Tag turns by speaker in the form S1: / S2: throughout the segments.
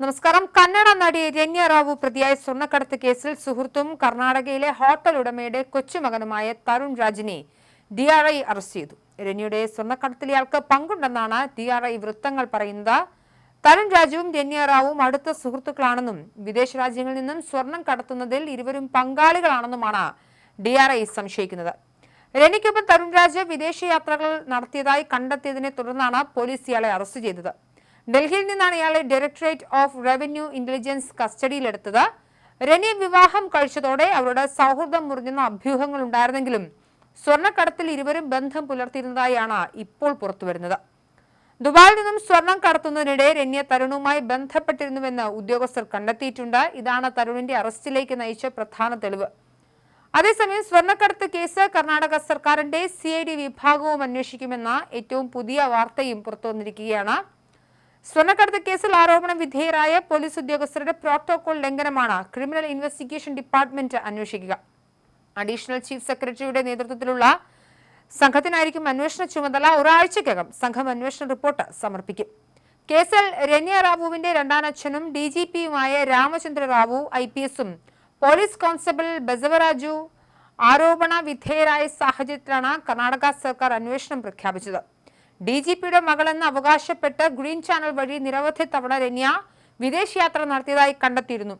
S1: നമസ്കാരം. കന്നഡ നടി രമ്യ റാവു പ്രതിയായ സ്വർണ്ണക്കടത്ത് കേസിൽ സുഹൃത്തും കർണാടകയിലെ ഹോട്ടൽ ഉടമയുടെ കൊച്ചുമകനുമായ തരുൺ രാജിനെ DRI അറസ്റ്റ് ചെയ്തു. രമ്യയുടെ സ്വർണ്ണക്കടത്തിൽ ഇയാൾക്ക് പങ്കുണ്ടെന്നാണ് DRI വൃത്തങ്ങൾ പറയുന്നത്. തരുൺ രാജുവും രമ്യ റാവുവും അടുത്ത സുഹൃത്തുക്കളാണെന്നും വിദേശ രാജ്യങ്ങളിൽ നിന്നും സ്വർണം കടത്തുന്നതിൽ ഇരുവരും പങ്കാളികളാണെന്നുമാണ് DRI സംശയിക്കുന്നത്. രമ്യയ്ക്കൊപ്പം തരുൺ രാജ് വിദേശയാത്രകൾ നടത്തിയതായി കണ്ടെത്തിയതിനെ തുടർന്നാണ് പോലീസ് ഇയാളെ അറസ്റ്റ് ചെയ്തത്. ഡൽഹിയിൽ നിന്നാണ് ഇയാളെ ഡയറക്ടറേറ്റ് ഓഫ് റവന്യൂ ഇന്റലിജൻസ് കസ്റ്റഡിയിലെടുത്തത്. രമ്യ വിവാഹം കഴിച്ചതോടെ അവരുടെ സൗഹൃദം മുറിഞ്ഞെന്ന അഭ്യൂഹങ്ങൾ ഉണ്ടായിരുന്നെങ്കിലും സ്വർണ്ണക്കടത്തിൽ ഇരുവരും ബന്ധം പുലർത്തിയിരുന്നതായാണ് ഇപ്പോൾ പുറത്തുവരുന്നത്. ദുബായിൽ നിന്നും സ്വർണം കടത്തുന്നതിനിടെ രമ്യ തരുണുമായി ബന്ധപ്പെട്ടിരുന്നുവെന്ന് ഉദ്യോഗസ്ഥർ കണ്ടെത്തിയിട്ടുണ്ട്. ഇതാണ് തരുണിന്റെ അറസ്റ്റിലേക്ക് നയിച്ച പ്രധാന തെളിവ്. അതേസമയം സ്വർണ്ണക്കടത്ത് കേസ് കർണാടക സർക്കാരിന്റെ CID വിഭാഗവും അന്വേഷിക്കുമെന്ന ഏറ്റവും പുതിയ വാർത്തയും പുറത്തുവന്നിരിക്കുകയാണ്. സ്വർണ്ണക്കടത്ത് കേസിൽ ആരോപണ വിധേയരായ പോലീസ് ഉദ്യോഗസ്ഥരുടെ പ്രോട്ടോകോൾ ലംഘനമാണ് ക്രിമിനൽ ഇൻവെസ്റ്റിഗേഷൻ ഡിപ്പാർട്ട്മെന്റ് അന്വേഷിക്കുക. അഡീഷണൽ ചീഫ് സെക്രട്ടറിയുടെ നേതൃത്വത്തിലുള്ള സംഘത്തിനായിരിക്കും അന്വേഷണ ചുമതല. ഒരാഴ്ചക്കകം സംഘം അന്വേഷണ റിപ്പോർട്ട് സമർപ്പിക്കും. കേസിൽ രമ്യ റാവുവിന്റെ രണ്ടാനച്ഛനും DGPയുമായ രാമചന്ദ്ര റാവു IPSഉം പോലീസ് കോൺസ്റ്റബിൾ ബസവരാജു ആരോപണ വിധേയരായ സാഹചര്യത്തിലാണ് കർണാടക സർക്കാർ അന്വേഷണം പ്രഖ്യാപിച്ചത്. DGPയുടെ മകളെന്ന് അവകാശപ്പെട്ട് ഗ്രീൻ ചാനൽ വഴി നിരവധി തവണ രമ്യ വിദേശയാത്ര നടത്തിയതായി കണ്ടെത്തിയിരുന്നു.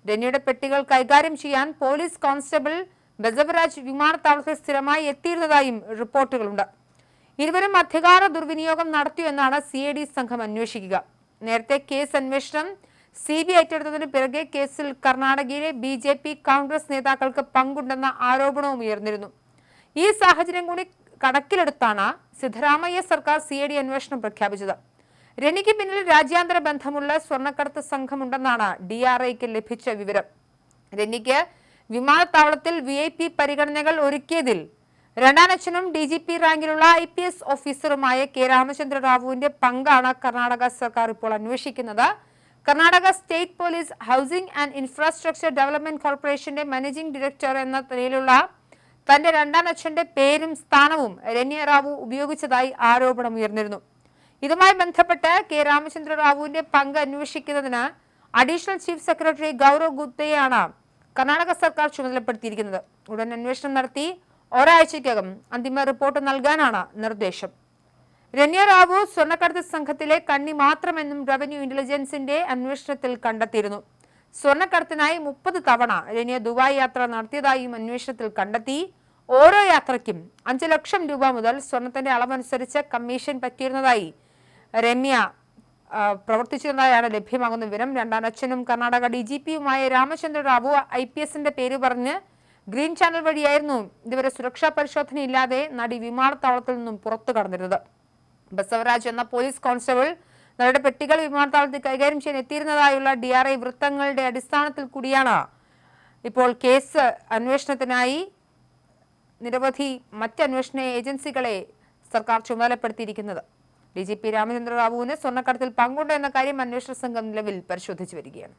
S1: രമ്യയുടെ പെട്ടികൾ കൈകാര്യം ചെയ്യാൻ പോലീസ് കോൺസ്റ്റബിൾ ബസവരാജ് വിമാനത്താവളത്തിൽ സ്ഥിരമായി എത്തിയിരുന്നതായും റിപ്പോർട്ടുകളുണ്ട്. ഇരുവരും അധികാര ദുർവിനിയോഗം നടത്തിയെന്നാണ് CID സംഘം അന്വേഷിക്കുക. നേരത്തെ കേസ് അന്വേഷണം CBI ഏറ്റെടുത്തതിന് പിറകെ കേസിൽ കർണാടകയിലെ BJP കോൺഗ്രസ് നേതാക്കൾക്ക് പങ്കുണ്ടെന്ന ആരോപണവും ഉയർന്നിരുന്നു. ഈ സാഹചര്യം കൂടി കണക്കിലെടുത്താണ് സിദ്ധരാമയ്യ സർക്കാർ CID അന്വേഷണം പ്രഖ്യാപിച്ചത്. രമ്യയ്ക്ക് പിന്നിൽ രാജ്യാന്തര ബന്ധമുള്ള സ്വർണ്ണക്കടത്ത് സംഘമുണ്ടെന്നാണ് DRIക്ക് ലഭിച്ച വിവരം. രമ്യയ്ക്ക് വിമാനത്താവളത്തിൽ VIP പരിഗണനകൾ ഒരുക്കിയതിൽ രണ്ടാനച്ഛനും DGP റാങ്കിലുള്ള IPS ഓഫീസറുമായ K രാമചന്ദ്ര റാവുവിന്റെ പങ്കാണ് കർണാടക സർക്കാർ ഇപ്പോൾ അന്വേഷിക്കുന്നത്. Karnataka state police housing and infrastructure development കോർപ്പറേഷന്റെ മാനേജിംഗ് ഡയറക്ടർ എന്ന നിലയിലുള്ള തന്റെ രണ്ടാനച്ഛന്റെ പേരും സ്ഥാനവും രമ്യ റാവു ഉപയോഗിച്ചതായി ആരോപണം ഉയർന്നിരുന്നു. ഇതുമായി ബന്ധപ്പെട്ട് K രാമചന്ദ്ര റാവുവിന്റെ പങ്ക് അന്വേഷിക്കുന്നതിന് അഡീഷണൽ ചീഫ് സെക്രട്ടറി ഗൗരവ് ഗുപ്തയെയാണ് കർണാടക സർക്കാർ ചുമതലപ്പെടുത്തിയിരിക്കുന്നത്. ഉടൻ അന്വേഷണം നടത്തി ഒരാഴ്ചയ്ക്കകം അന്തിമ റിപ്പോർട്ട് നൽകാനാണ് നിർദ്ദേശം. രമ്യ റാവു സ്വർണ്ണക്കടത്ത് സംഘത്തിലെ കണ്ണി മാത്രമെന്നും റവന്യൂ ഇന്റലിജൻസിന്റെ അന്വേഷണത്തിൽ കണ്ടെത്തിയിരുന്നു. സ്വർണ്ണക്കടത്തിനായി 30 തവണ രമ്യ ദുബായ് യാത്ര നടത്തിയതായും അന്വേഷണത്തിൽ കണ്ടെത്തി. ഓരോ യാത്രയ്ക്കും 5 ലക്ഷം രൂപ മുതൽ സ്വർണത്തിന്റെ അളവനുസരിച്ച് കമ്മീഷൻ പറ്റിയിരുന്നതായി രമ്യ പ്രവർത്തിച്ചിരുന്നതായാണ് ലഭ്യമാകുന്ന വിവരം. രണ്ടാനച്ഛനും കർണാടക DGPയുമായ രാമചന്ദ്ര റാവു IPSന്റെ പേര് പറഞ്ഞ് ഗ്രീൻ ചാനൽ വഴിയായിരുന്നു ഇതുവരെ സുരക്ഷാ പരിശോധനയില്ലാതെ നടി വിമാനത്താവളത്തിൽ നിന്നും പുറത്തു കടന്നിരുന്നത്. ബസവരാജ് എന്ന പോലീസ് കോൺസ്റ്റബിൾ നടിയുടെ പെട്ടികൾ വിമാനത്താവളത്തിൽ കൈകാര്യം ചെയ്യാൻ എത്തിയിരുന്നതായുള്ള DRI വൃത്തങ്ങളുടെ അടിസ്ഥാനത്തിൽ കൂടിയാണ് ഇപ്പോൾ കേസ് അന്വേഷണത്തിനായി നിരവധി മറ്റ് അന്വേഷണ ഏജൻസികളെ സർക്കാർ ചുമതലപ്പെടുത്തിയിരിക്കുന്നത്. DGP രാമചന്ദ്ര റാവുവിന് സ്വർണ്ണക്കടത്തിൽ പങ്കുണ്ടോ എന്ന കാര്യം അന്വേഷണ സംഘം നിലവിൽ പരിശോധിച്ചു വരികയാണ്.